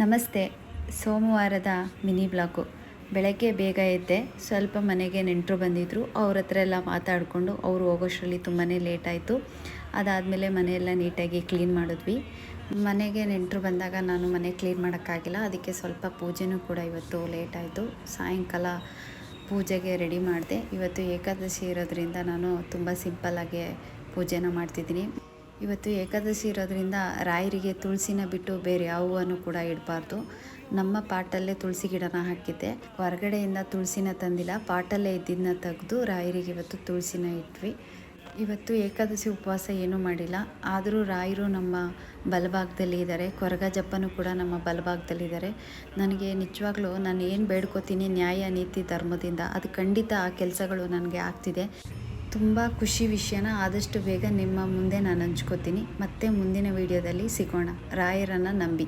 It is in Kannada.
ನಮಸ್ತೆ. ಸೋಮವಾರದ ಮಿನಿ ಬ್ಲಾಗು. ಬೆಳಗ್ಗೆ ಬೇಗ ಎದ್ದೆ. ಸ್ವಲ್ಪ ಮನೆಗೆ ನೆಂಟರು ಬಂದಿದ್ದರು. ಅವ್ರ ಹತ್ರ ಎಲ್ಲ ಮಾತಾಡಿಕೊಂಡು ಅವರು ಹೋಗೋಷ್ಟರಲ್ಲಿ ತುಂಬಾ ಲೇಟ್ ಆಯಿತು. ಅದಾದಮೇಲೆ ಮನೆಯೆಲ್ಲ ನೀಟಾಗಿ ಕ್ಲೀನ್ ಮಾಡಿದ್ವಿ. ಮನೆಗೆ ನೆಂಟರು ಬಂದಾಗ ನಾನು ಮನೆ ಕ್ಲೀನ್ ಮಾಡೋಕ್ಕಾಗಿಲ್ಲ. ಅದಕ್ಕೆ ಸ್ವಲ್ಪ ಪೂಜೆನೂ ಕೂಡ ಇವತ್ತು ಲೇಟ್ ಆಯಿತು. ಸಾಯಂಕಾಲ ಪೂಜೆಗೆ ರೆಡಿ ಮಾಡಿದೆ. ಇವತ್ತು ಏಕಾದಶಿ ಇರೋದ್ರಿಂದ ನಾನು ತುಂಬ ಸಿಂಪಲ್ಲಾಗಿ ಪೂಜೆನ ಮಾಡ್ತಿದ್ದೀನಿ. ಇವತ್ತು ಏಕಾದಶಿ ಇರೋದ್ರಿಂದ ರಾಯರಿಗೆ ತುಳಸಿನ ಬಿಟ್ಟು ಬೇರೆ ಯಾವ ಹೂವನ್ನು ಕೂಡ ಇಡಬಾರ್ದು. ನಮ್ಮ ಪಾಟಲ್ಲೇ ತುಳಸಿ ಗಿಡನ ಹಾಕಿದ್ದೆ. ಹೊರಗಡೆಯಿಂದ ತುಳಸಿನ ತಂದಿಲ್ಲ, ಪಾಟಲ್ಲೇ ಇದ್ದಿದ್ದನ್ನ ತೆಗೆದು ರಾಯರಿಗೆ ಇವತ್ತು ತುಳಸಿನ ಇಟ್ವಿ. ಇವತ್ತು ಏಕಾದಶಿ ಉಪವಾಸ ಏನೂ ಮಾಡಿಲ್ಲ. ಆದರೂ ರಾಯರು ನಮ್ಮ ಬಲಭಾಗದಲ್ಲಿ ಇದ್ದಾರೆ. ಕೊರಗಜ್ಜಪ್ಪನೂ ಕೂಡ ನಮ್ಮ ಬಲಭಾಗದಲ್ಲಿದ್ದಾರೆ. ನನಗೆ ನಿಜವಾಗ್ಲೂ ನಾನು ಏನು ಬೇಡ್ಕೋತೀನಿ ನ್ಯಾಯ ನೀತಿ ಧರ್ಮದಿಂದ, ಅದು ಖಂಡಿತ ಆ ಕೆಲಸಗಳು ನನಗೆ ಆಗ್ತಿದೆ. ತುಂಬ ಖುಷಿ ವಿಷಯನ ಆದಷ್ಟು ಬೇಗ ನಿಮ್ಮ ಮುಂದೆ ನಾನು ಹಂಚ್ಕೋತೀನಿ. ಮತ್ತೆ ಮುಂದಿನ ವಿಡಿಯೋದಲ್ಲಿ ಸಿಗೋಣ. ರಾಯರನ್ನು ನಂಬಿ.